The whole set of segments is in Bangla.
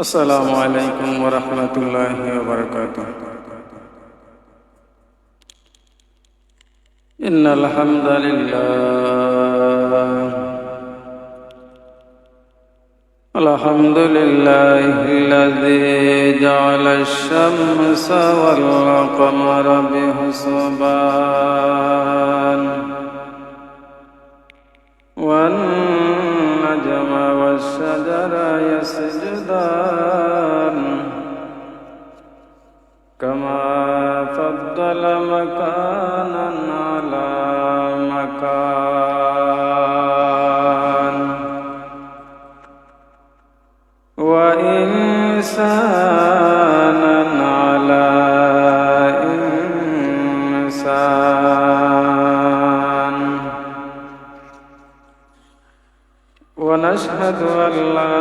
আসসালামু আলাইকুম ওয়া রাহমাতুল্লাহি ওয়া বারাকাতুহু। ইন্নাল হামদালিল্লাহ আলহামদুলিল্লাহিল্লাযী জা'আলাশ শামসা ওয়াল কমারা বিহুসবান ওয়ান নাজমা ওয়াশ শাজারা ইয়াসজুদান কামা ফাদ্দালা মাকানান আলা মাকান ওয়া ইনসানান আলা ইনসান ওয়া নাশহাদু আল লা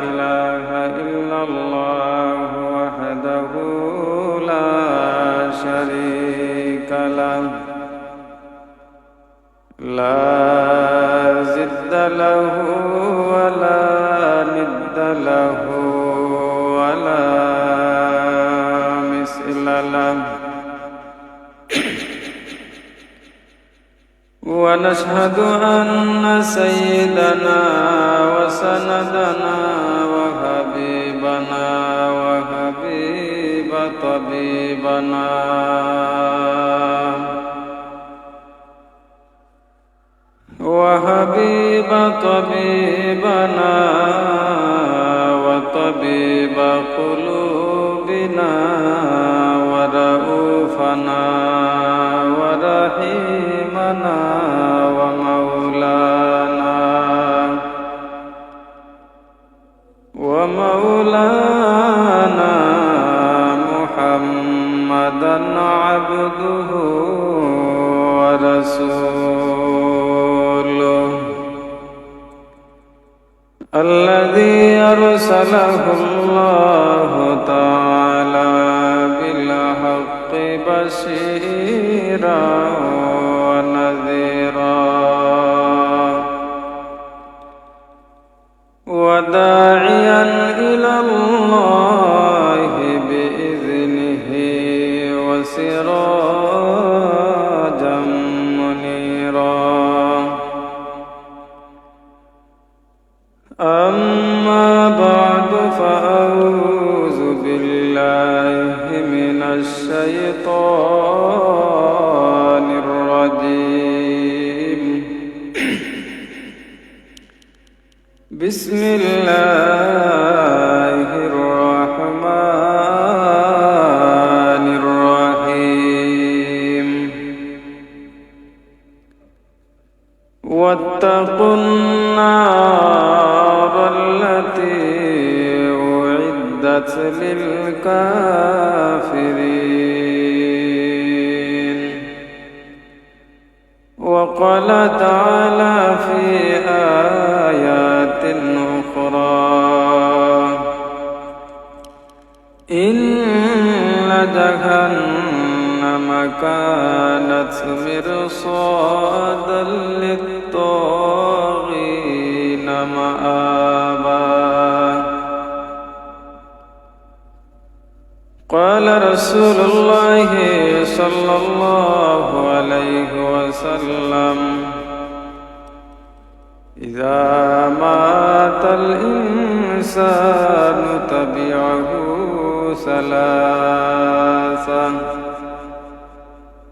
ইলাহা ইল্লাল্লাহ ওয়াহদাহু লা শারীকা লাহু লা জিদ্দা লাহু ওয়া লা নিদ্দা লাহু ওয়া লা মিসলা লাহু ونشهد أن سيدنا وسندنا وحبيبنا وحبيب طبيبنا وحبيب طبيبنا وطبيب قلوبنا ورؤوفنا ورحيمنا ومولانا محمدا عبده ورسوله الذي أرسله الله تعالى بالحق بشيرا ونذيرا وداعيا إلى الله بإذنه وسراجا منيرا أما بعد فأعوذ بالله من الشيطان الرجيم بسم الله الرحمن الرحيم واتقوا النار التي أعدت للكافرين وقال تعالى في آيات أخرى إن جهنم كانت مرصادا للطاغين مآبا قال رسول الله صلى الله عليه وسلم إذا مات الإنسان تبعه ثلاثة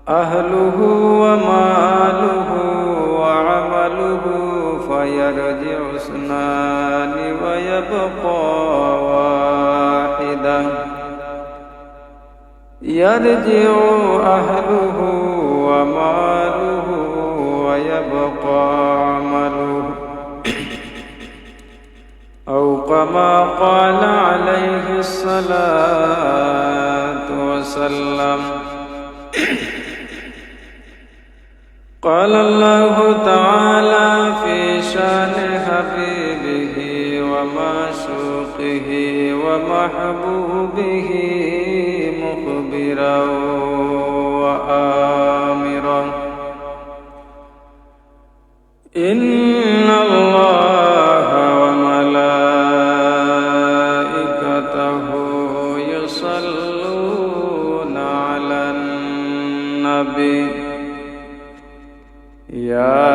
أهله وماله وعمله فيرجع اثنان ويبقى واحدة يرجع أهله وماله ويبقى عمله أو كما قال عليه الصلاة والسلام قال الله تعالى في شان حبيبه ومعشوقه ومحبوبه مخبرا وآمرا إن الله وملائكته النبي يا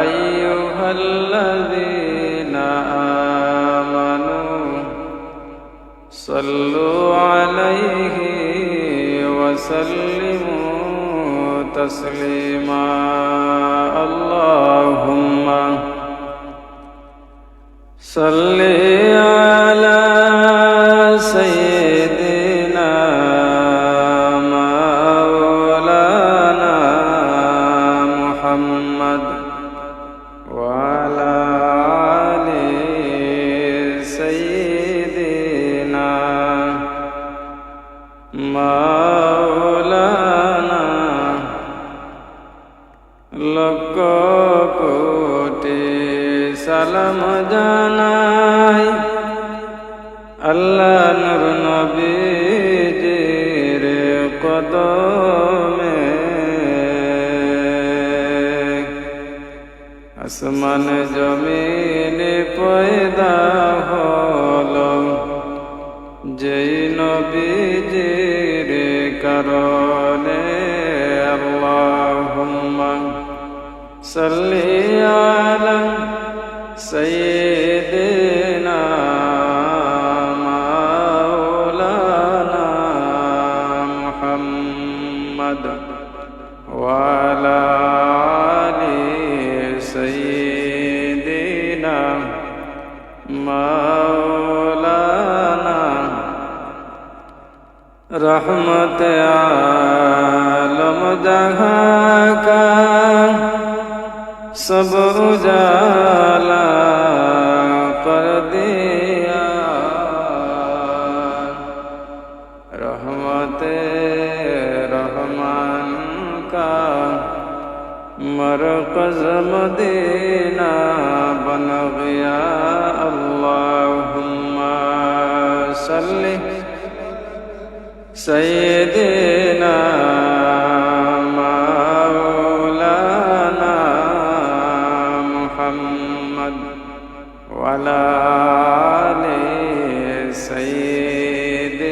أيها الذين آمنوا صلوا عليه وسلموا تسليما اللهم صل على سيدنا مولانا محمد وعلى آل سيدنا مولانا লক্ষ কোটি সালাম জানাই আল্লাহ নূর নবীজির কদমে আসমান জমিন পয়দা হলো যেই নবীজির কারণে আল্লাহুম্মা সাল্লি আলা সাইয়্যিদিনা মাওলানা মুহাম্মদ ওয়া আলা আলি সাইয়্যিদিনা মাওলানা रहमत आलम जहां का सब उजाला कर दिया रहमत रहमान का मरकज़ मदीना बन गया अल्लाहुम्मा सल्ली सय्यिदना मौलाना मुहम्मद वाला आले सय्यिदना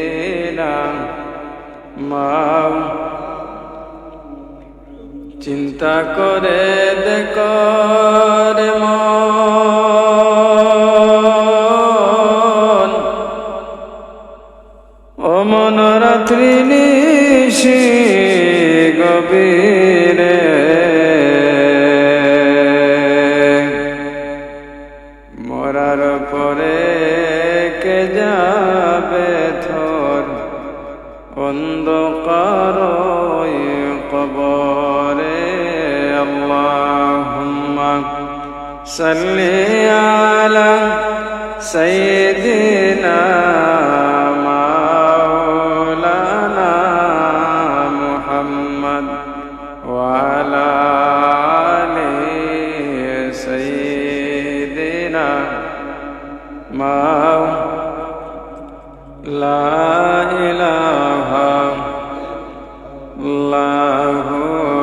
चिंता करे देखो रे মন রাত্রি নিশি গভীরে মরার পরে কে যাবে থর অন্ধকার কবরে আল্লাহুম্মা সাল্লি আলা সাইয়্যিদিনা وعلى آل سيدنا لا إله الله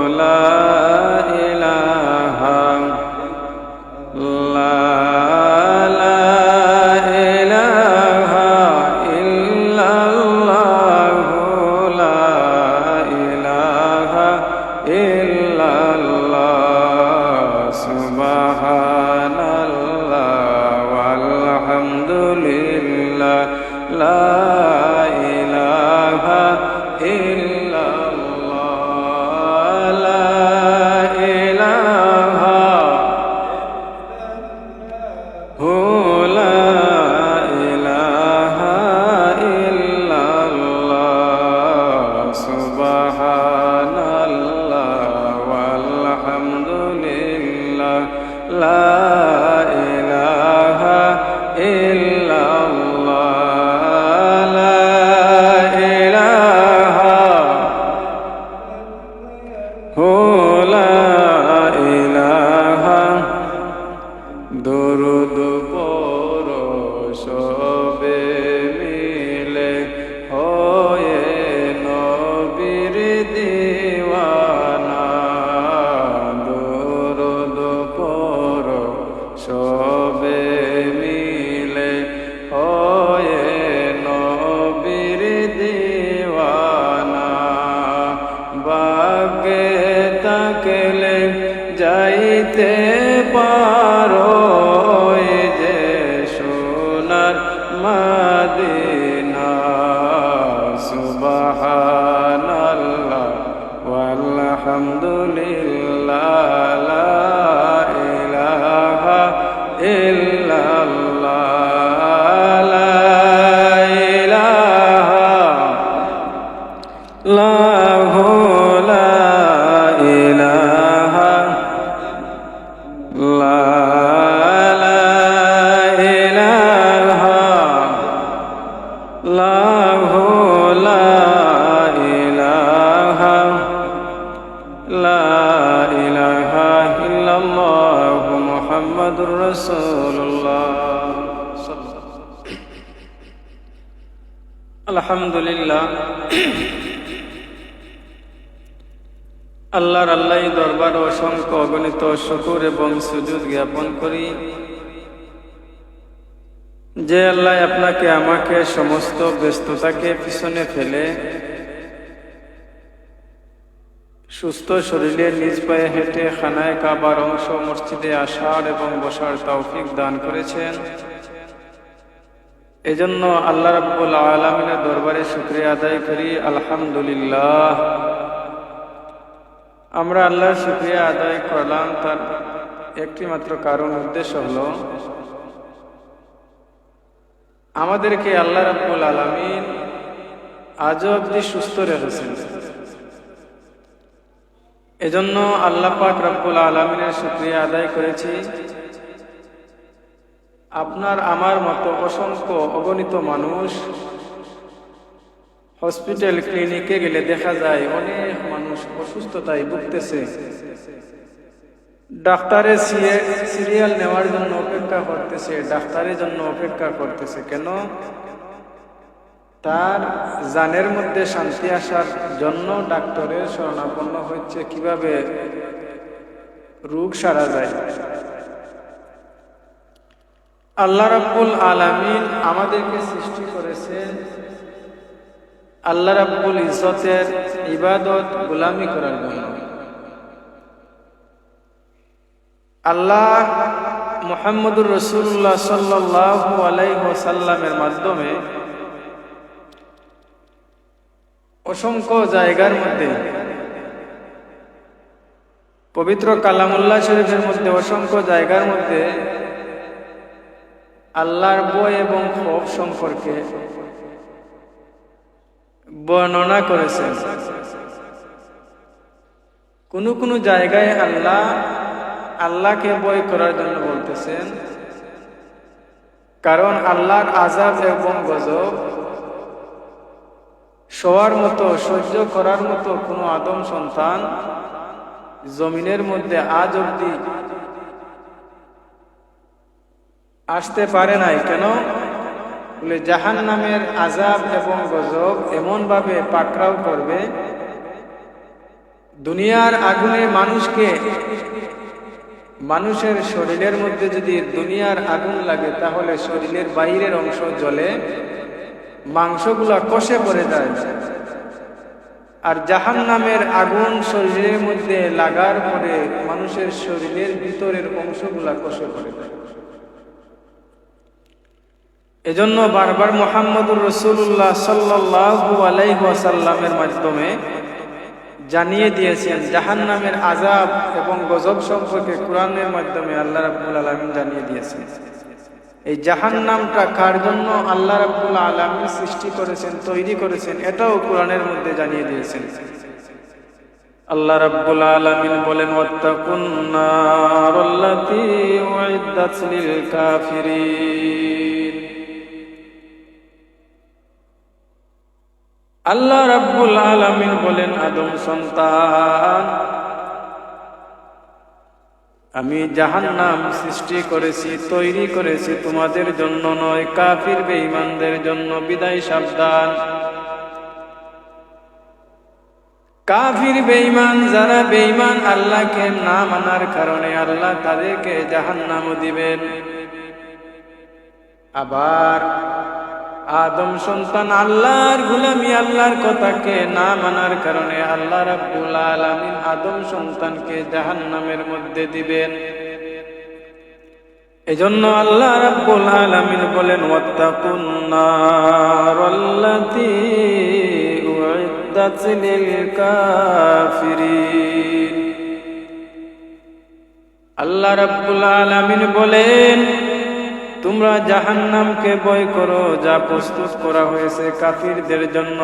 لا إله لا إله إلا الله لا إله إلا الله سبحان الله والحمد لله لا إله إلا الله لا إله هو لا إله إلا الله سبحان الله والحمد لله لا إله إلا الله মদিনা সুবহানাল্লাহ ওয়ালহামদুলিল্লাহ লা ইলাহা ইল্লাল্লাহ লা ইলাহা লাহু লা ইলাহা লা আলহামদুলিল্লাহ আল্লাহর দরবার অসংখ্য অগণিত শুকর এবং সুজুদ জ্ঞাপন করি যে আল্লাহ আপনাকে আমাকে সমস্ত ব্যস্ততাকে পিছনে ফেলে সুস্থ শরীরে নিজ পায়ে হেঁটে খানায় কাবার অংশ মসজিদে আসার এবং বসার তৌফিক দান করেছেন। এজন্য আল্লাহ রাব্বুল আলামিনের দরবারে শুকরিয়া আদায় করি আলহামদুলিল্লাহ। আমরা আল্লাহর শুকরিয়া আদায় করলাম তার একটি মাত্র কারণ উদ্দেশ্য হলো আমাদেরকে আল্লাহ রাব্বুল আলামিন আজ অবধি সুস্থ রেখেছেন। এজন্য আল্লাহ পাক রব্বুল আলামিনের শুকরিয়া আদায় করেছি। আপনার আমার মতো অসংখ্য অগণিত মানুষ হসপিটাল ক্লিনিকে গেলে দেখা যায় অনেক মানুষ অসুস্থতায় ভুগতেছে, ডাক্তারের সিরিয়াল নেওয়ার জন্য অপেক্ষা করতেছে, ডাক্তারের জন্য অপেক্ষা করতেছে। কেন? তার জানের মধ্যে শান্তি আসার জন্য ডাক্তারের শরণাপন্ন হচ্ছে কিভাবে রোগ সারা যায়। আল্লাহ রাব্বুল আলামিন আমাদেরকে সৃষ্টি করেছেন আল্লাহ রাব্বুল ইজ্জতের ইবাদত গোলামি করার জন্য। আল্লাহ মুহাম্মদুর রাসূলুল্লাহ সাল্লাল্লাহু আলাইহি ওয়াসাল্লামের মাধ্যমে অসংখ্য জায়গার মধ্যে পবিত্র কালামুল্লাহ শরীফের মধ্যে অসংখ্য জায়গার মধ্যে আল্লাহর ভয় এবং খৌফ সম্পর্কে বর্ণনা করেছেন। কোন কোন জায়গায় আল্লাহকে ভয় করার জন্য বলতেছেন, কারণ আল্লাহর আযাব এবং গজব সবার মতো সহ্য করার মতো কোনো আদম সন্তান জমিনের মধ্যে আজ অবধি আসতে পারে নাই। কেন? বলে জাহান্নামের আযাব এবং গজব এমন ভাবে পাকড়াও করবে, দুনিয়ার আগুনে মানুষের শরীরের মধ্যে যদি দুনিয়ার আগুন লাগে তাহলে শরীরের বাইরের অংশ জ্বলে, মাংসগুলা কষে পড়ে যায়। আর জাহান্নামের আগুন শরীরের মধ্যে লাগার পরে মানুষের শরীরের ভিতরের অংশগুলা কষে পড়ে যায়। এজন্য বারবার মুহাম্মদুর রাসূলুল্লাহ সাল্লাল্লাহু আলাইহি ওয়াসাল্লামের মাধ্যমে জানিয়ে দিয়েছেন জাহান্নামের আযাব এবং গজব সম্পর্কে কোরআনের মাধ্যমে আল্লাহ রাব্বুল আলামিন জানিয়ে দিয়েছেন। এই জাহান্নামটা কার জন্য আল্লাহ রাব্বুল আলামিন সৃষ্টি করেছেন, তৈরি করেছেন, এটাও কোরআনের মধ্যে জানিয়ে দিয়েছেন। আল্লাহ রাব্বুল আলামিন বলেন ওয়াত্তাকুন নারাল্লাতী উইদ্দাত লিল কাফিরিন। আল্লাহ রাব্বুল আলামিন বলেন আদম সন্তান, আমি জাহান্নাম সৃষ্টি করেছি, তৈরি করেছি তোমাদের জন্য নয়, কাফির বেঈমানদের জন্য। বিদায় সাবধান। কাফির বেঈমান যারা বেঈমান আল্লাহকে না মানার কারণে আল্লাহ তাদেরকে জাহান্নাম দিবেন। আবার আদম সন্তান আল্লাহর গোলামি, আল্লাহর কথাকে না মানার কারণে আল্লাহ রাব্বুল আলামিন আদম সন্তানকে জাহান্নামের মধ্যে দিবেন। এজন্য আল্লাহ রাব্বুল আলামিন বলেন ওয়াত্তাকুন নারাল্লাতী উইদ্দাত লিল কাফিরিন। আল্লাহ রাব্বুল আলামিন বলেন তোমরা জাহান্নামকে ভয় করো যা প্রস্তুত করা হয়েছে কাফিরদের জন্য।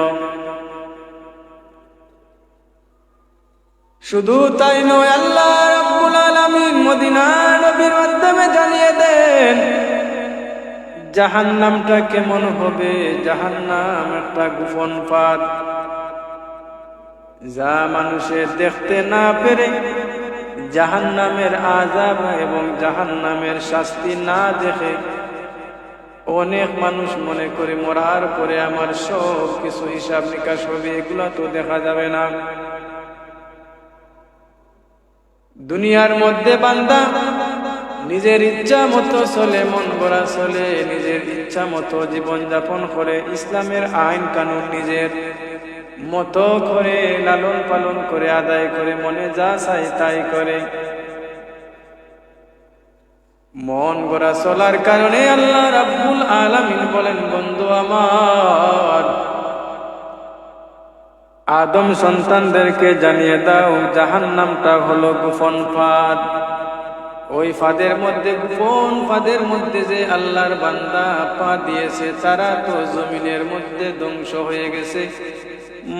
শুধু তাই নয়, আল্লাহ রাব্বুল আলামিন মদিনা নবীর মাধ্যমে জানিয়ে দেন জাহান্নামটা কেমন হবে। জাহান্নাম একটা গোপন ফাঁদ, যা মানুষের দেখতে না পেরে জাহান্নামের আযাব এবং জাহান্নামের শাস্তি না দেখে অনেক মানুষ মনে করে মরার পরে আমার সব কিছু হিসাব নিকাশ হবে, এগুলা তো দেখা যাবে না। দুনিয়ার মধ্যে বান্দা নিজের ইচ্ছা মতো চলে, মন গড়া চলে, নিজের ইচ্ছা মতো জীবন যাপন করে, ইসলামের আইন কানুন নিজের মতো করে লালন পালন করে আদায় করে, মনে যা চাই তাই করে। মন গড়া চলার কারণে আল্লাহ রাব্বুল আলামিন বলেন বন্ধু আমার, আদম সন্তানদেরকে জানিয়ে দাও জাহান্নামটা হলো গোপন ফাঁদ। ওই ফাঁদের মধ্যে, গোপন ফাঁদের মধ্যে যে আল্লাহর বান্দা পা দিয়েছে তারা তো জমিনের মধ্যে ধ্বংস হয়ে গেছে।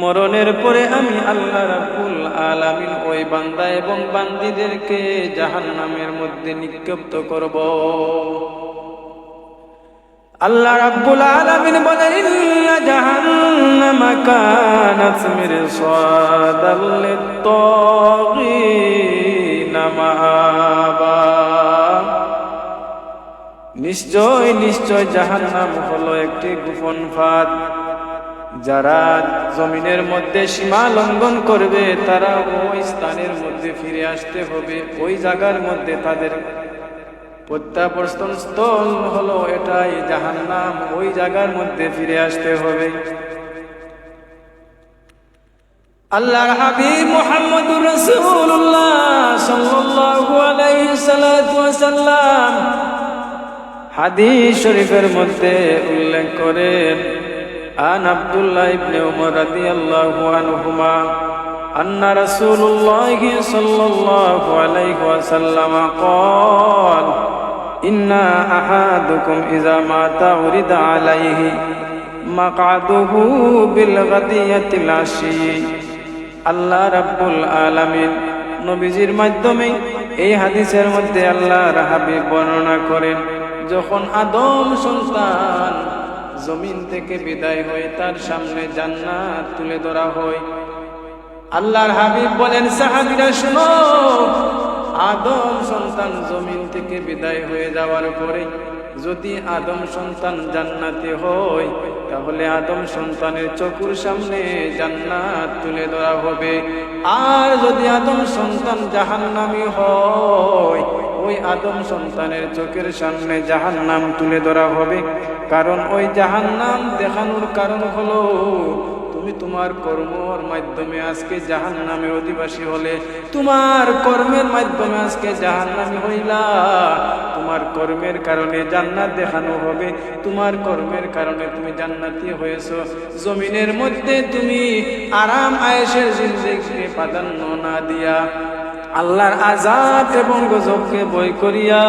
মরণের পরে আমি আল্লাহ রাব্বুল আলামিন ওই বান্দা এবং বান্দীদেরকে জাহান্নামের মধ্যে নিক্ষিপ্ত করব। আল্লাহ রাব্বুল আলামিন বলেন ইন্না জাহান্নামা কানাত মিরসাদাল লিত-তাগীনা মাআবা। নিশ্চয় নিশ্চয় জাহান্নাম হলো একটি গোপন ফাঁদ। যারা জমিনের মধ্যে সীমা লঙ্ঘন করবে তারা ওই স্থানের মধ্যে ফিরে আসতে হবে। ওই জায়গার মধ্যে তাদের প্রত্যাবর্তন স্থল হলো এটাই জাহান্নাম, ওই জায়গার মধ্যে ফিরে আসতে হবে। আল্লাহর হাবিব মুহাম্মদুর রাসূলুল্লাহ সাল্লাল্লাহু আলাইহি ওয়াসাল্লাম হাদিস শরীফের মধ্যে উল্লেখ করেন, আন আব্দুল্লাহ ইবনে উমর রাদিয়াল্লাহু আনহুমা আন্না রাসূলুল্লাহ সাল্লাল্লাহু আলাইহি ওয়াসাল্লাম قال ইন্না আহাদুকুম ইযা মাতা উরিদা আলাইহি মাকআদুহু বিল গাদিয়াতিল আশি। আল্লাহ রাব্বুল আলামিন নবীজির মাধ্যমে এই হাদিসের মধ্যে আল্লাহর হাবিব বর্ণনা করেন, যখন আদম সন্তান জমিন থেকে বিদায় হয়ে তার সামনে জান্নাত তুলে ধরা হয়, আল্লাহর হাবিব বলেন সাহাবীরা শুনো, আদম সন্তান জমিন থেকে বিদায় হয়ে যাওয়ার পরে যদি আদম সন্তান জান্নাতি হয় তাহলে আদম সন্তানের চোখের সামনে জান্নাত তুলে ধরা হবে। আর যদি আদম সন্তান জাহান্নামী হয় ওই আদম সন্তানের চোখের সামনে জাহান্নাম তুলে ধরা হবে। কারণ ওই জাহান্নাম দেখানোর কারণ হলো তুমি তোমার কর্মের মাধ্যমে আজকে জাহান্নামের অধিবাসী হলে, তোমার কর্মের মাধ্যমে আজকে জাহান্নামী হইলা, তোমার কর্মের কারণে জান্নাত দেখানো হবে, তোমার কর্মের কারণে তুমি জান্নাতি হয়েছো। জমিনের মধ্যে তুমি আরাম আয়েশের জিন্দেগিকে প্রাধান্য না দিয়া আল্লাহর আযাব এবং গজবকে ভয় করিয়া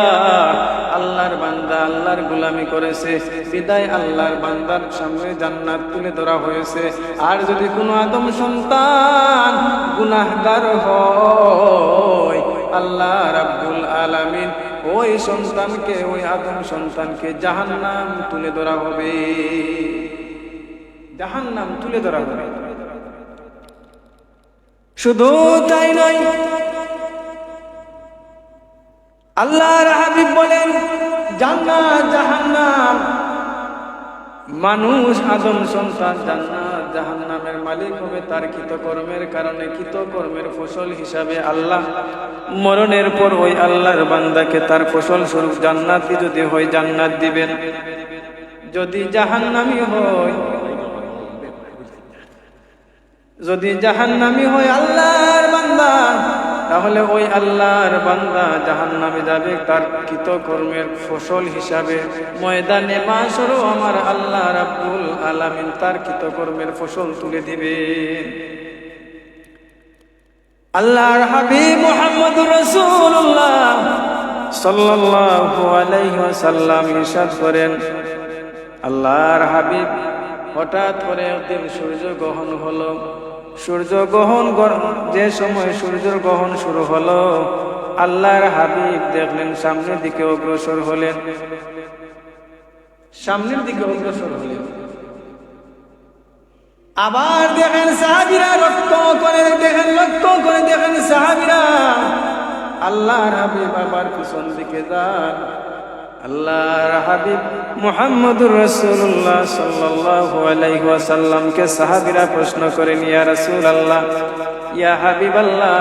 আল্লাহর বান্দা আল্লাহর গোলামি করেছে, বিদায় আল্লাহর বান্দার সামনে জান্নাত তুলে ধরা হয়েছে। আর যদি কোনো আদম সন্তান গুনাহগার হয় আল্লাহ রাব্বুল আলামিন ওই সন্তানকে, ওই আদম সন্তানকে জাহান্নাম তুলে ধরা হবে, জাহান্নাম তুলে ধরা হবে। শুধু তাই নয়, আল্লাহর হাবিব বলেন জান্নাত জাহান্নাম, মানুষ আদম সন্তান জান্নাত জাহান্নামের মালিক হবে তার কৃতকর্মের কারণে, কৃতকর্মের ফসল হিসাবে আল্লাহ মরণের পর ওই আল্লাহর বান্দাকে তার ফসল স্বরূপ জান্নাতি যদি হয় জান্নাত দিবেন। যদি জাহান্নামী হয়, যদি জাহান্নামী হয় আল্লাহর বান্দা তাহলে ওই আল্লাহর বান্দা জাহান্নামে যাবে তার কৃতকর্মের ফসল হিসাবে। ময়দানে মাশরও আমার আল্লাহ রাব্বুল আলামিন তার কৃতকর্মের ফসল তুলে দিবেন। আল্লাহর হাবিব মুহাম্মদুর রাসূলুল্লাহ সাল্লাল্লাহু আলাইহি ওয়াসাল্লাম ইরশাদ করেন, আল্লাহর হাবিব হঠাৎ করে একদিন সূর্য গ্রহণ হলো। সূর্য গ্রহণ যে সময় সূর্যের গ্রহণ শুরু হলো, আল্লাহর হাবিব দেখলেন সামনের দিকে অগ্রসর হলেন। সামনের দিকে অগ্রসর হলেন। আবার দেখেন সাহাবীরা লক্ষ্য করে দেখেন সাহাবীরা আল্লাহর হাবিব আবার পিছন দিকে যান। আল্লাহর হাবিব মুহাম্মদুর রাসূলুল্লাহ সাল্লাল্লাহু আলাইহি ওয়াসাল্লামকে সাহাবীরা প্রশ্ন করেন, ইয়া রাসূলুল্লাহ, ইয়া হাবিবাল্লাহ,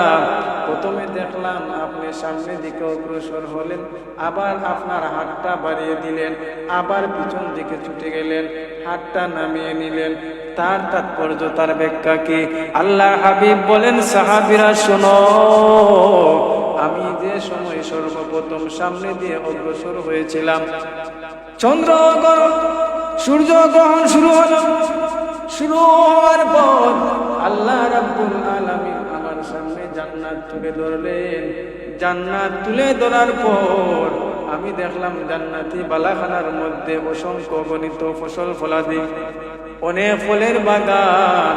প্রথমে দেখলাম আপনি সামনের দিকে অগ্রসর হলেন, আবার আপনার হাতটা বাড়িয়ে দিলেন, আবার পিছন দিকে ছুটে গেলেন, হাতটা নামিয়ে নিলেন, তার তাৎপর্য, তার ব্যাখ্যা কি? আল্লাহর হাবিব বলেন, সাহাবীরা শোনো, আমি যে সময় সর্বপ্রথম সামনে দিয়ে অগ্রসর হয়েছিলাম, সূর্য গ্রহণ শুরু হলো। শুরু হওয়ার পর আল্লাহ রাব্বুল আলামিন আমার সামনে জান্নাত তুলে ধরলেন। জান্নাত তুলে ধরার পর আমি দেখলাম জান্নাতি বালাখানার মধ্যে অসংখ্য গণিত ফসল ফলাদি, অনেক ফলের বাগান।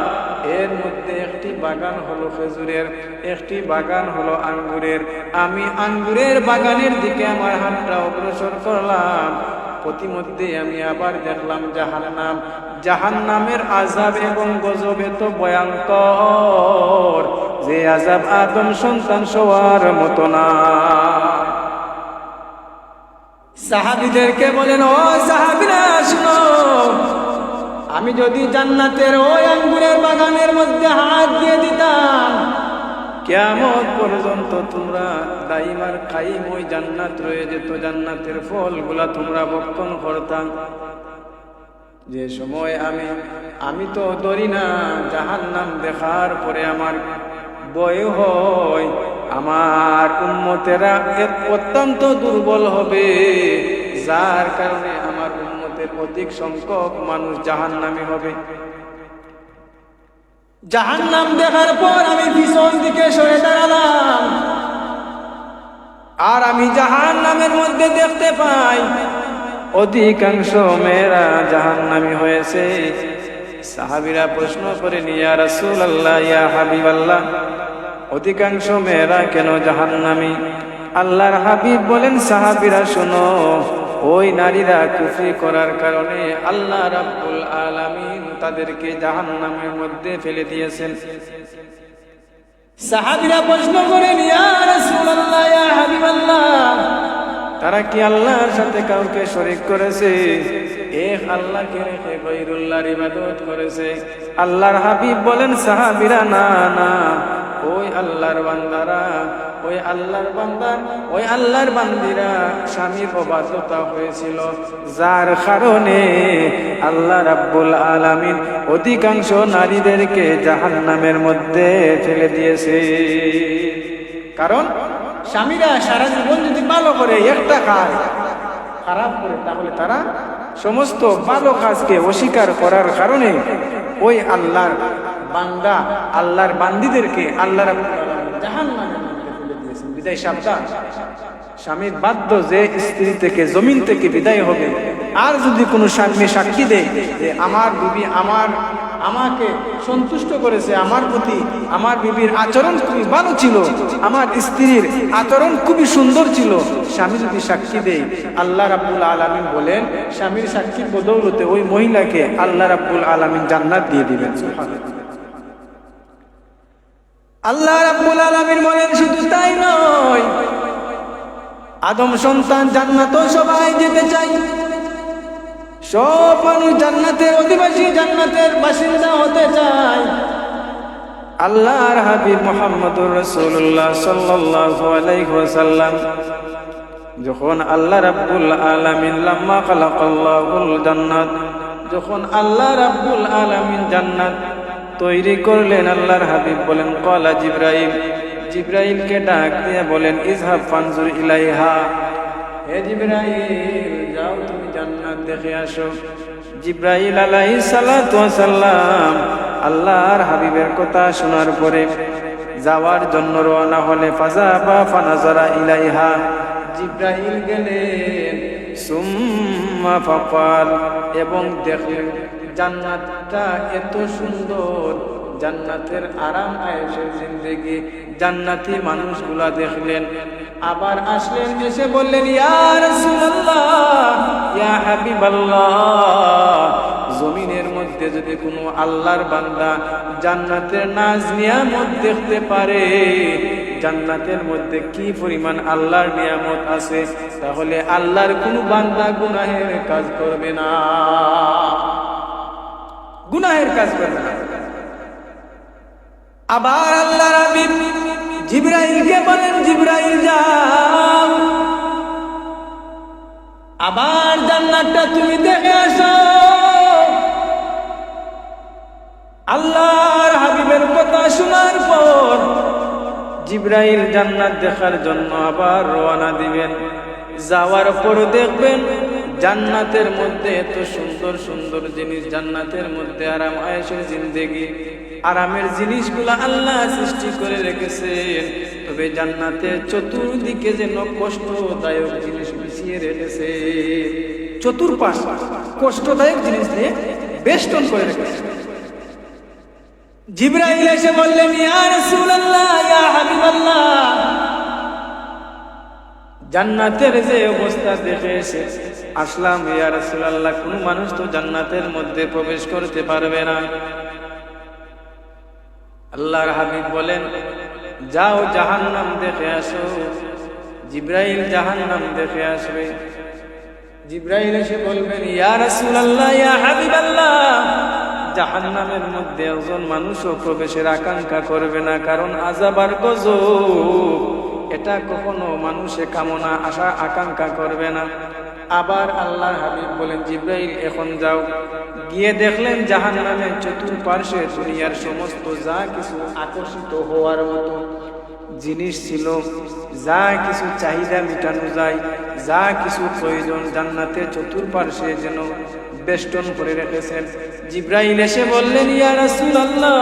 এর মধ্যে একটি বাগান হলো খেজুরের, একটি বাগান হলো আঙ্গুরের। আমি আঙ্গুরের বাগানের দিকে আমার হাতটা অগ্রসর করলাম। প্রতিমধ্যে আমি আবার দেখলাম জাহান্নাম। জাহান্নামের আযাব এবং গজব এত ভয়ঙ্কর যে আযাব আদম সন্তান সওয়ার মতো না। সাহাবীদেরকে বলেন, ও সাহাবীরা শুনো, আমি যদি জান্নাতের ওই আঙ্গুরের বাগানের মধ্যে হাত দিয়ে দিতাম, কিয়ামত পর্যন্ত তোমরা দাইমার কায়েম ওই জান্নাত রয়ে যেত, জান্নাতের ফলগুলা তোমরা ভক্ষণ করতাম। যে সময় আমি তো ধরি না, জাহান্নাম দেখার পরে আমার ভয় হয়, আমার উম্মতেরা অত্যন্ত দুর্বল হবে, যার কারণে আমার উম্মতের অধিক সংখ্যক মানুষ জাহান্নামী হবে। জাহান্নাম দেখার পর আমি পিছন দিকে সরে দাঁড়ালাম, আর আমি জাহান্নামের মধ্যে দেখতে পাই অধিকাংশ মেয়েরা জাহান্নামী হয়েছে। সাহাবীরা প্রশ্ন করেন, ইয়া রাসূলুল্লাহ, ইয়া হাবিবাল্লাহ, অধিকাংশ মেয়েরা কেন জাহান্নামী? আল্লাহর হাবিব বলেন, সাহাবীরা শোনো, ওই নারীরা কুফরি করার কারণে আল্লাহ রাব্বুল আলামিন তাদেরকে জাহান্নামের মধ্যে ফেলে দিয়েছেন। সাহাবীরা প্রশ্ন করেন, ইয়া রাসূলুল্লাহ, ইয়া হাবিবাল্লাহ, তারা কি আল্লাহর সাথে কাউকে শরীক করেছে? এক আল্লাহকে রেখে গায়রুল্লাহর ইবাদত করেছে? আল্লাহর হাবিব বলেন, সাহাবীরা না না, ওই আল্লাহর বান্দারা, ওই আল্লাহর বান্দিরা স্বামীর অবাধ্যতা হয়েছিল, যার কারণে আল্লাহ রাব্বুল আলামিন অধিকাংশ নারীদেরকে জাহান্নামের মধ্যে ফেলে দিয়েছে। কারণ স্বামীরা সারা জীবন যদি ভালো করে একটা কাজ খারাপ করে, তাহলে তারা সমস্ত ভালো কাজকে অস্বীকার করার কারণে ওই আল্লাহর বান্দা, আল্লাহর বান্দিদেরকে আল্লাহ রাব্বুল আলামিন জাহান্নামের মধ্যে ফেলে দিয়েছেন। বিদায় সাবধান, স্বামীর বাধ্য যে স্ত্রী থেকে, জমিন থেকে বিদায় হবে। আর যদি কোনো স্বামী সাক্ষী দেয় যে আমার বিবি আমাকে সন্তুষ্ট করেছে, আমার প্রতি আমার বিবির আচরণ খুবই ভালো ছিল, আমার স্ত্রীর আচরণ খুবই সুন্দর ছিল, স্বামী যদি সাক্ষী দেয়, আল্লাহ রাব্বুল আলামিন বলেন স্বামীর সাক্ষীর বদৌলতে ওই মহিলাকে আল্লাহ রাব্বুল আলামিন জান্নাত দিয়ে দিবেন। আল্লাহ রাব্বুল আলামিন বলেন, শুধু তাই নয়, আদম সন্তান জান্নাত সবাই যেতে চাই, সব মানুষ জান্নাতের অধিবাসী, জান্নাতের বাসিন্দা হতে চায়। আল্লাহর হাবিব মুহাম্মদুর রাসূলুল্লাহ সাল্লাল্লাহু আলাইহি ওয়াসাল্লাম যখন আল্লাহ রাব্বুল আলামিন লাম্মা খালাকাল্লাহুল জান্নাত, যখন আল্লাহ রাব্বুল আলামিন জান্নাত তৈরি করলেন, আল্লাহর হাবিব বলেন, ক্বালা জিবরাইল, জিবরাইলকে ডাক দিয়ে বলেন, ইজহাব ফানজুর ইলাইহা, হে জিবরাইল যাও তুমি জান্নাত দেখে আসো। জিবরাইল আলাইহিস সালাতু ওয়াস সালাম আল্লাহর হাবিবের কথা শোনার পরে যাওয়ার জন্য রওনা হলে ফাযাবা ফানাজারা ইলাইহা, জিবরাইল গেলেন সুম্মা ফাকাল, এবং দেখলেন জান্নাতটা এত সুন্দর, জান্নাতের আরাম আয়েশের জিন্দেগি, জান্নাতি মানুষগুলা দেখলেন। আবার আসলেন, এসে বললেন, ইয়া রাসূলুল্লাহ, ইয়া হাবিবাল্লাহ, জমিনের মধ্যে যদি কোনো আল্লাহর বান্দা জান্নাতের নাজ নিয়ামত দেখতে পারে, জান্নাতের মধ্যে কি পরিমাণ আল্লাহর নিয়ামত আছে, তাহলে আল্লাহর কোনো বান্দা গুনাহের কাজ করবে না, গুনাহের কাজ করবে না। আবার আল্লাহর হাবিব জিবরাইলকে বলেন, জিবরাইল যাও আবার জান্নাতটা তুমি দেখে আসো। আল্লাহর হাবিবের কথা শোনার পর জিবরাইল জান্নাত দেখার জন্য আবার রওনা দিবেন। যাওয়ার পর দেখবেন জান্নাতের মধ্যে এত সুন্দর সুন্দর জিনিস, জান্নাতের মধ্যে আরাম আয়েশের জিন্দেগি, আরামের জিনিসগুলো আল্লাহ সৃষ্টি করে রেখেছেন। তবে জান্নাতের চতুর্দিকে যেন কষ্টদায়ক জিনিস বিছিয়ে রেখেছে, চতুর্পাশ কষ্টদায়ক জিনিস দিয়ে বেষ্টন করে রেখেছে। জিবরাইল এসে বললেন, ইয়া রাসূলুল্লাহ, ইয়া হাবিবাল্লাহ, জান্নাতের যে অবস্থা দেখে এসে আসলাম ইয়া রাসূলুল্লাহ, কোন মানুষ তো জান্নাতের মধ্যে প্রবেশ করতে পারবে না। আল্লাহর হাবিব বলেন, যাও জাহান্নাম দেখে আসো। জিবরাইল জাহান্নাম দেখে আসবে। জিবরাইল এসে বলবেন, ইয়া রাসূলুল্লাহ, ইয়া হাবিবাল্লাহ, জাহান্নামের মধ্যে একজন মানুষও প্রবেশের আকাঙ্ক্ষা করবে না, কারণ আযাব আর গজব এটা কখনো মানুষে কামনা আশা আকাঙ্ক্ষা করবে না। আবার আল্লাহর হাবিব বলেন, জিবরাইল এখন যাও। গিয়ে দেখলেন জাহান্নামের চতুর্পার্শ্বে দুনিয়ার সমস্ত যা কিছু আকর্ষিত হওয়ার মতো জিনিস ছিল, যা কিছু চাহিদা মেটানো যায়, যা কিছু প্রয়োজন, জান্নাতের চতুর্পার্শ্বে যেন বেষ্টন করে রেখেছেন। জিবরাইল এসে বললেন, ইয়া রাসূলুল্লাহ,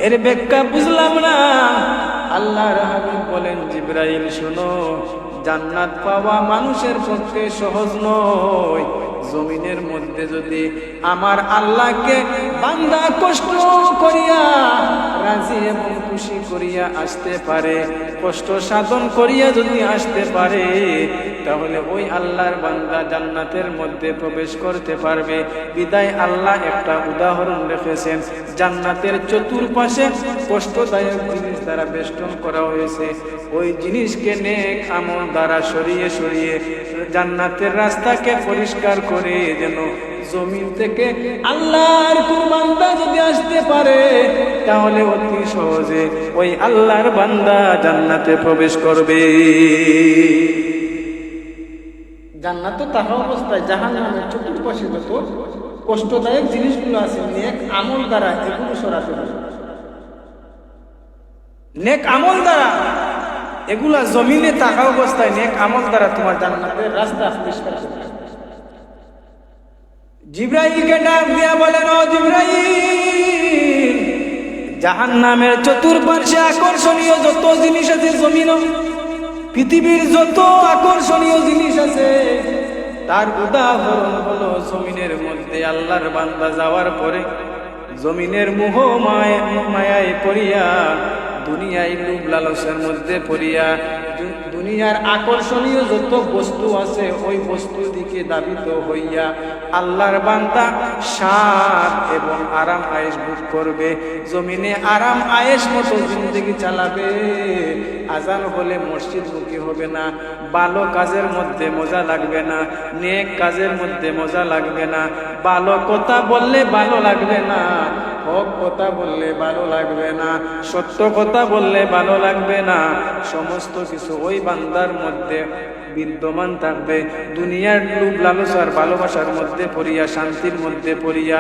এর ব্যাখ্যা বুঝলাম না। আল্লাহর হাবিব বলেন, জিবরাইল শোনো, জান্নাত পাওয়া মানুষের পক্ষে সহজ নয়। জমিনের মধ্যে যদি আমার আল্লাহকে বান্দা কষ্ট করিয়া রাজি এবং খুশি করিয়া আসতে পারে, কষ্ট সাধন করিয়া যদি আসতে পারে, তাহলে ওই আল্লাহর বান্দা জান্নাতের মধ্যে প্রবেশ করতে পারবে। বিদায় আল্লাহ একটা উদাহরণ রেখেছেন, জান্নাতের চতুর্পাশে কষ্টদায়ক জিনিস দ্বারা বেষ্টন করা হয়েছে, ওই জিনিসকে নেক আমল দ্বারা সরিয়ে সরিয়ে জান্নাতের রাস্তাকে পরিষ্কার করে যেন জমিন থেকে আল্লাহর কোন বান্দা যদি আসতে পারে, তাহলে অতি সহজে ওই আল্লাহর বান্দা জান্নাতে প্রবেশ করবে। জান্নাত তো তাহা অবস্থায় জাহান্নামের চতুর্পাশে যত কষ্টদায়ক জিনিসগুলো আছে, নেক আমল দ্বারা এগুলো সরাতে হবে। নেক আমল দ্বারা এগুলা জমিনে থাকা অবস্থায় নেক আমল দ্বারা তোমার জান্নাতের রাস্তা পরিষ্কার করবে। জিবরাইলকে ডাক দিয়া বলেন, ও জিবরাইল, জাহান্নামের চতুর্পার্শ্বে আকর্ষণীয় যত জিনিস আছে, জমিন পৃথিবীর যত আকর্ষণীয় জিনিস আছে, তার উদাহরণ হলো জমিনের মধ্যে আল্লাহর বান্দা যাওয়ার পরে জমিনের মোহ মায়ায় পড়িয়া, দুনিয়ায় লোভ লালসের মধ্যে পড়িয়া, দুনিয়ার আকর্ষণীয় যত বস্তু আছে ওই বস্তুর দিকে দাবিত হইয়া আল্লাহর বান্দা শাদ এবং আরাম আয়েশ ভোগ করবে, জমিনে আরাম আয়েশ মতো জিন্দেগি চালাবে। আজান হলে মসজিদমুখী হবে না, ভালো কাজের মধ্যে মজা লাগবে না, নেক কাজের মধ্যে মজা লাগবে না, ভালো কথা বললে ভালো লাগবে না, হক কথা বললে ভালো লাগবে না, সত্য কথা বললে ভালো লাগবে না। সমস্ত কিছু ওই বান্দার মধ্যে বিদ্যমান থাকবে। দুনিয়ার লোভ লালসার ভালোবাসার মধ্যে পড়িয়া, শান্তির মধ্যে পড়িয়া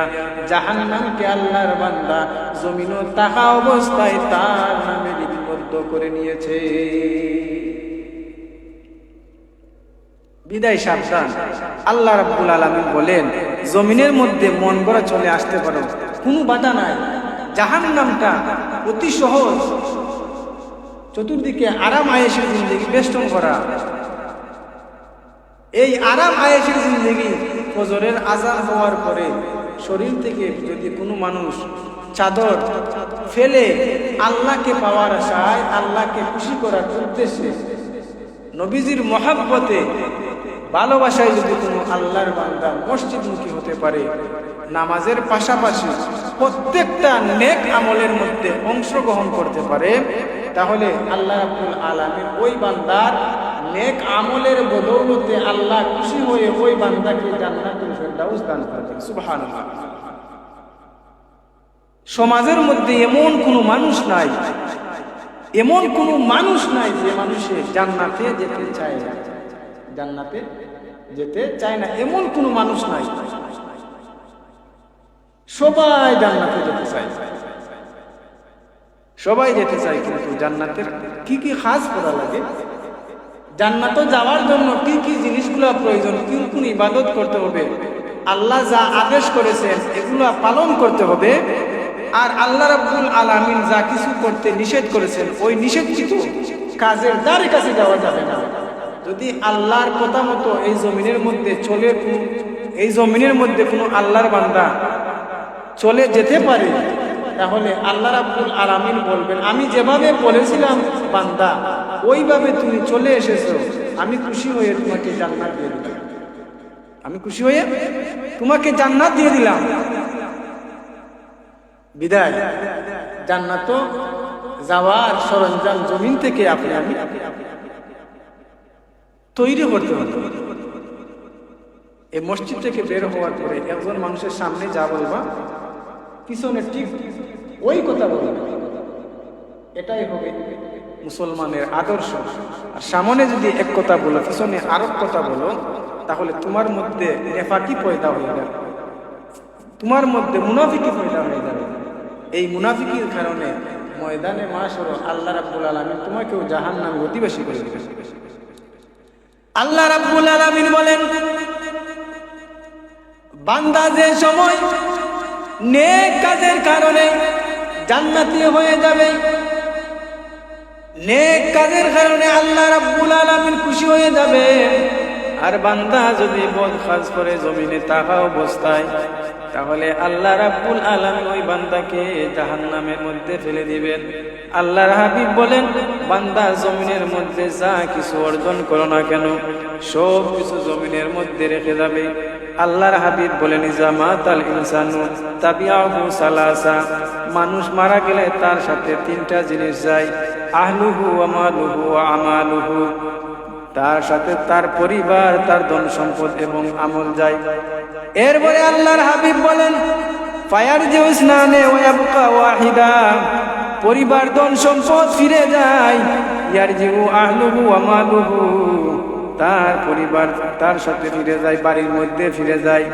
জাহান্নামকে আল্লাহর বান্দা জমিনও তাহা অবস্থায় তার নামে লিপিবদ্ধ করে নিয়েছে। বিদায় সাবধান। আল্লাহ রাব্বুল আলামিন বলেন, জমিনের মধ্যে মন গড়া চলে আসতে পারো, কোনো বাধা নাই। জাহান্নামটা অতি সহজ, চতুর্দিকে আরাম আয়েশের জিন্দেগি বেষ্টন করা। এই আরাম আয়েশের জিন্দেগি ফজরের আযান হওয়ার পরে শরীর থেকে যদি কোনো মানুষ চাদর ফেলে আল্লাহকে পাওয়ার আশায়, আল্লাহকে খুশি করার উদ্দেশ্যে, নবীজির মহাব্বতে ভালোবাসায় যদি কোনো আল্লাহর বান্দা মসজিদমুখী হতে পারে, নামাজের পাশাপাশি প্রত্যেকটা নেক আমলের মধ্যে অংশগ্রহণ করতে পারে, তাহলে আল্লাহ রাব্বুল আলামিন ওই বান্দার নেক আমলের বদৌলতে আল্লাহ খুশি হয়ে ওই বান্দাকে জান্নাতুল ফেরদাউস দান করবেন। সুবহানাল্লাহ। সমাজের মধ্যে এমন কোনো মানুষ নাই, এমন কোনো মানুষ নাই যে মানুষে জান্নাতে যেতে চায় না, জান্নাতে যেতে চায় না, এমন কোনো মানুষ নাই। সবাই জান্নাতে যেতে চায়, সবাই যেতে চায়। কিন্তু জান্নাতের কি কি খাস করা লাগে, জান্নাতে যাওয়ার জন্য কি কি জিনিসগুলো প্রয়োজন, কোন কোন ইবাদত করতে হবে, আল্লাহ যা আদেশ করেছেন এগুলো পালন করতে হবে। আর আল্লাহ রাব্বুল আলামিন যা কিছু করতে নিষেধ করেছেন ওই নিষেধকৃত কাজের দ্বারে কাছে যাওয়া যাবে না। যদি আল্লাহর কথা মতো এই জমিনের মধ্যে চলে, এই জমিনের মধ্যে কোনো আল্লাহর বান্দা চলে যেতে পারে, তাহলে আল্লাহ রাব্বুল আলামিন বলবেন, আমি যেভাবে বলেছিলাম বান্দা ওইভাবে তুমি চলে এসেছো, আমি খুশি হয়ে তোমাকে জান্নাত দিয়ে দিলাম, আমি খুশি হয়ে তোমাকে জান্নাত দিয়ে দিলাম। বিদায় জান্নাত যাওয়ার সরঞ্জাম জমিন থেকে আপনি আমি তৈরি করতে হবে। এই মসজিদ থেকে বের হওয়ার পরে একজন মানুষের সামনে যা বলবা পিছনে ঠিক ওই কথা বলবে, এটাই হবে মুসলমানের আদর্শ। আর সামনে যদি এক কথা বলো, পিছনে আরো কথা বলো, তাহলে তোমার মধ্যে নেফাকি পয়দা হয়ে যাবে, তোমার মধ্যে মুনাফিকি পয়দা হয়ে যাবে। এই মুনাফিকির কারণে ময়দানে মাশার আল্লাহ রাব্বুল আলামিন তোমাকেও জাহান্নামে অধিবাসী করে দিবেন। আল্লাহ রাব্বুল আলামিন বলেন, বান্দা যে সময় নেক কাজের কারণে জান্নাতি হয়ে যাবে, নেক কাজের কারণে আল্লাহ রাব্বুল আলামিন খুশি হয়ে যাবে। আর বান্দা যদি বদ কাজ করে জমিনে থাকা অবস্থায়, তাহলে আল্লাহ রাব্বুল আলামিন ওই বান্দাকে জাহান্নামের মধ্যে ফেলে দিবেন। আল্লাহর হাবিব বলেন, বান্দা জমিনের মধ্যে যা কিছু অর্জন করো না কেন সব কিছু জমিনের মধ্যে রেখে যাবে। আল্লাহর হাবিব বলেন, জামাতাল ইনসানু তাবিআহু সালাসা, মানুষ মারা গেলে তার সাথে তিনটা জিনিস যায়, আহলুহু ওয়া মালুহু ওয়া আমালুহু, তার সাথে তার পরিবার, তার ধন সম্পদ এবং আমল যায়। এরপরে আল্লাহর হাবিব বলেন, ফায়ারজিউ ইসনানে ওয়া ইয়াবকা ওয়াহিদা, পরিবার ধন সম্পদ ফিরে যায়, ইয়ারজিউ আহলুহু ওয়া মালুহু, তার পরিবার তার সাথে ফিরে যায়, বাড়ির মধ্যে ফিরে যায়,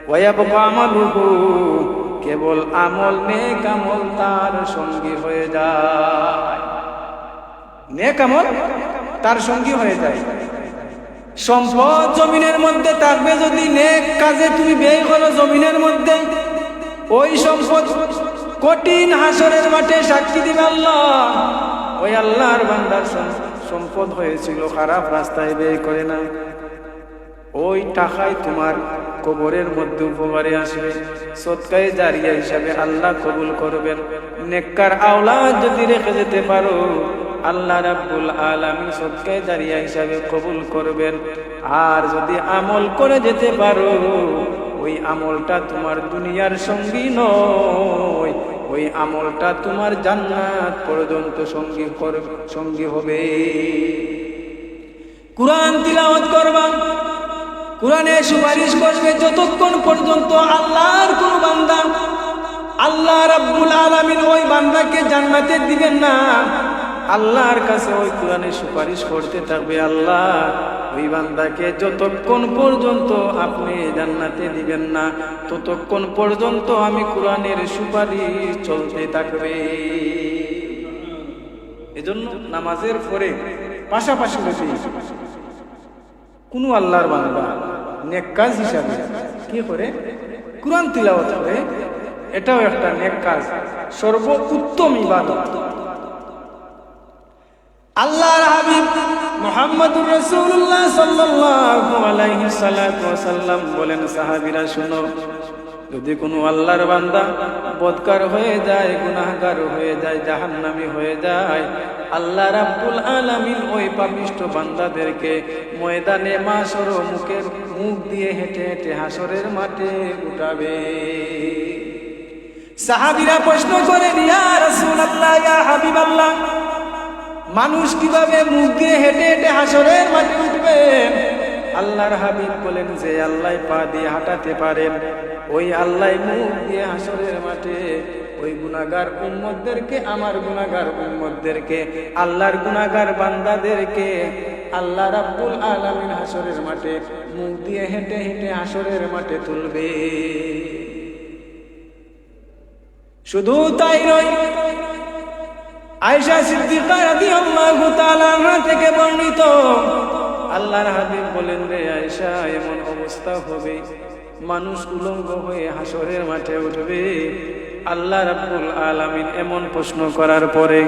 ওয়া ইয়াবকা আমালুহু, কেবল আমল নেক আমল তার সঙ্গী হয়ে যায়, নেক আমল তার সঙ্গী হয়ে যায়। সম্পদ জমিনের মধ্যে থাকবে, যদি নেক কাজে তুমি ব্যয় করো জমিনের মধ্যে, ওই সম্পদ কঠিন হাসরের মাঠে সাক্ষী দিবে আল্লাহ, ওই আল্লাহর বান্দার সম্পদ হয়েছিল খারাপ রাস্তায় ব্যয় করে না, ওই টাকায় তোমার কবরের মধ্যে উপকারে আসবে, সদকায়ে জারিয়া হিসাবে আল্লাহ কবুল করবেন। নেককার আওলাদ যদি রেখে যেতে পারো, আল্লাহ রাব্বুল আলামিন সদকায়ে জারিয়া হিসাবে কবুল করবেন। আর যদি আমল করে যেতে পারো, ওই আমলটা তোমার দুনিয়ার সঙ্গী নয়, ওই আমলটা তোমার জান্নাত পর্যন্ত সঙ্গী হবে। কুরআন তিলাওয়াত করবা, কোরআনে সুপারিশ করবে, যতক্ষণ পর্যন্ত আল্লাহর কোন বান্দা আল্লাহ রাব্বুল আলামিন ওই বান্দাকে জান্নাতে দিবেন না, আল্লাহর কাছে ওই কোরআনে সুপারিশ করতে থাকবে, আল্লাহ ওই বান্দাকে যতক্ষণ পর্যন্ত আপনি জান্নাতে দিবেন না ততক্ষণ পর্যন্ত আমি কোরআনের সুপারিশ চলতে থাকবে। এজন্য নামাজের পরে পাশাপাশি বসে কোনো আল্লাহর বান্দা নেক কাজ হিসাবে কি করে কোরআন তিলাওয়াত করে, এটাও একটা নেক কাজ, সর্বোত্তম ইবাদত। আল্লাহর হাবিব মুহাম্মদুর রাসূলুল্লাহ সাল্লাল্লাহু আলাইহি সাল্লাম বলেন, সাহাবীরা শুনো, যদি কোনো আল্লাহর বান্দা বদকার হয়ে যায়, গুনাহগার হয়ে যায়, জাহান্নামী হয়ে যায়, আল্লাহ রাব্বুল আলামিন ওই পাপিষ্ঠ বান্দাদেরকে ময়দানে মাশর মুখ দিয়ে হেঁটে হেঁটে হাসরের মাঠে উঠাবে। সাহাবীরা প্রশ্ন করেন, ইয়া রাসূলুল্লাহ, ইয়া হাবিবাল্লাহ, মানুষ কিভাবে মুখ দিয়ে হেঁটে হেঁটে হাসরের মাঠে উঠবে? আল্লাহর হাবিব বলেন, যে আল্লাহ পা দিয়ে হাঁটাতে পারেন ওই আল্লাহ মুখ দিয়ে হাসরের মাঠে ওই গুনাহগার উম্মতদেরকে, আমার গুনাহগার উম্মতদেরকে, আল্লাহর গুনাহগার বান্দাদেরকে আল্লাহ রাব্বুল আলামিন হাসরের মাঠে মুখ দিয়ে হেঁটে হেঁটে হাসরের মাঠে তুলবে। শুধু তাই নয়, আয়েশা সিদ্দিকা রাদিয়াল্লাহু তাআলা আনহা থেকে বর্ণিত, আল্লাহর হাবিব বলেন, রে আয়েশা, এমন অবস্থা হবে মানুষ উলঙ্গ হয়ে হাসরের মাঠে উঠবে। আল্লাহ রাব্বুল আলামিন এমন প্রশ্ন করার পরে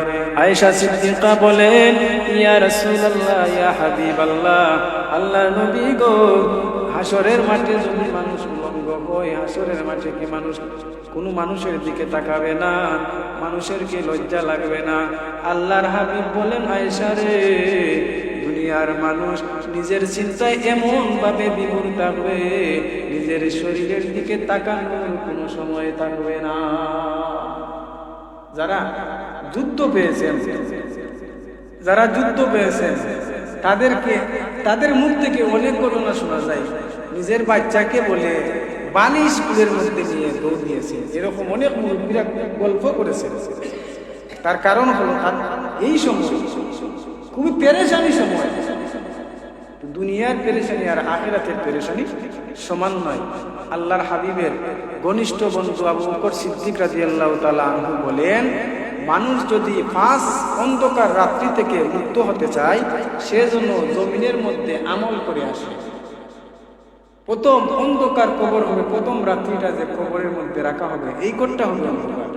আয়েশা সিদ্দিকা বলেন, ইয়া রাসূলুল্লাহ, ইয়া হাবিবাল্লাহ, আল্লাহর নবী গো, হাসরের মাঠে যদি মানুষ উলঙ্গ হয়, হাসরের মাঠে কি মানুষ কোনো মানুষের দিকে তাকাবে না? মানুষের কি লজ্জা লাগবে না? আল্লাহর হাবিব বলেন, আয়েশা রে, দুনিয়ার মানুষ নিজের চিন্তায় এমন ভাবে বিভোর থাকবে, নিজের শরীরের দিকে তাকানোর কোনো সময় থাকবে না। যারা যুদ্ধ পেয়েছেন, তাদের মুখ থেকে অনেক ঘটনা শোনা যায়। নিজের বাচ্চাকে বলে বালিশ কুলের মধ্যে নিয়ে দৌড় দিয়েছে, এরকম অনেক মুরব্বীরা গল্প করেছে। তার কারণ হলো এই সময় খুবই পেরেশানি সময়। দুনিয়ার পেরেশানি আর আখিরাতের পেরেশানি সমান নয়। আল্লাহর হাবিবের ঘনিষ্ঠ বন্ধু আবু বকর সিদ্দিক রাদিয়াল্লাহু তাআলা আনহু বলেন, মানুষ যদি 5 অন্ধকার রাত্রি থেকে মুক্ত হতে চায়, সেজন্য জমিনের মধ্যে আমল করে আসে। প্রথম অন্ধকার কবর হবে, প্রথম রাত্রিটা যে কবরের মধ্যে রাখা হবে, এই ঘরটা হবে অন্ধকার।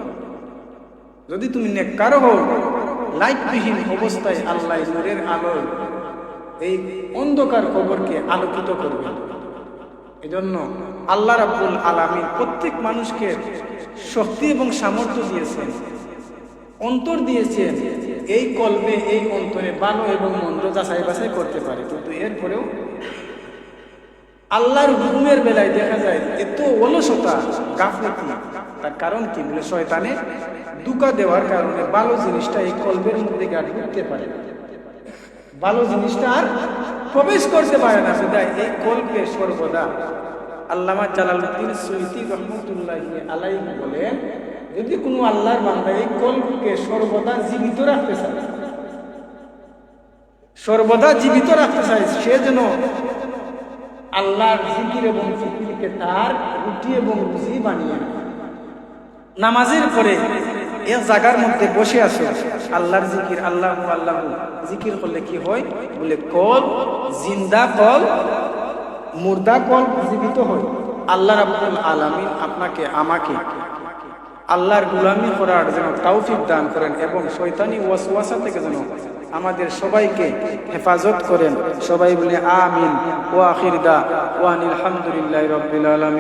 যদি তুমি নেককার হও, লাইটবিহীন অবস্থায় আল্লাহ নূরের আলোয় এই অন্ধকার কবরকে আলোকিত করবে। এজন্য আল্লাহ রাব্বুল আলামিন প্রত্যেক মানুষকে শক্তি এবং সামর্থ্য দিয়েছেন, অন্তর দিয়েছেন, এই কলবে, এই অন্তরে ভালো এবং মন্দ যাচাই বাছাই করতে পারে। কিন্তু এরপরেও আল্লাহর হুকুমের বেলায় দেখা যায় এত অলসতা, গাফলতি। তার কারণ কি? বলে শয়তানে ধোঁকা দেওয়ার কারণে ভালো জিনিসটা এই কলবের মধ্যে ঢুকতে পারে, ভালো জিনিসটা আর প্রবেশ করতে পারে না। বিধায় এই কলবে সর্বদা আল্লামা জালালউদ্দিন সুয়ুতী রহমতুল্লাহি আলাইহি বলেন, যদি কোনো আল্লাহর বান্দা এই কলবকে সর্বদা জীবিত রাখতে চায়, সে যেন আল্লাহর জিকির এবং ফিকিরকে তার রুটি এবং রুজি বানিয়ে নামাজের পরে এক জায়গার মধ্যে বসে আসে আল্লাহর জিকির, আল্লাহ আল্লাহ জিকির করলে কি হয়? বলে কল জিন্দা, কল মুর্দা, কল জীবিত হয়। আল্লাহ রাব্বুল আলামিন আপনাকে আমাকে আল্লাহর গোলামি করার যেন তৌফিক দান করেন এবং শয়তানি ওয়াসওয়াসা থেকে যেন আমাদের সবাইকে হেফাজত করেন। সবাই বলে আমিন। ওয়া আখির দা ওয়া আলহামদুলিল্লাহি রাব্বিল আলামিন।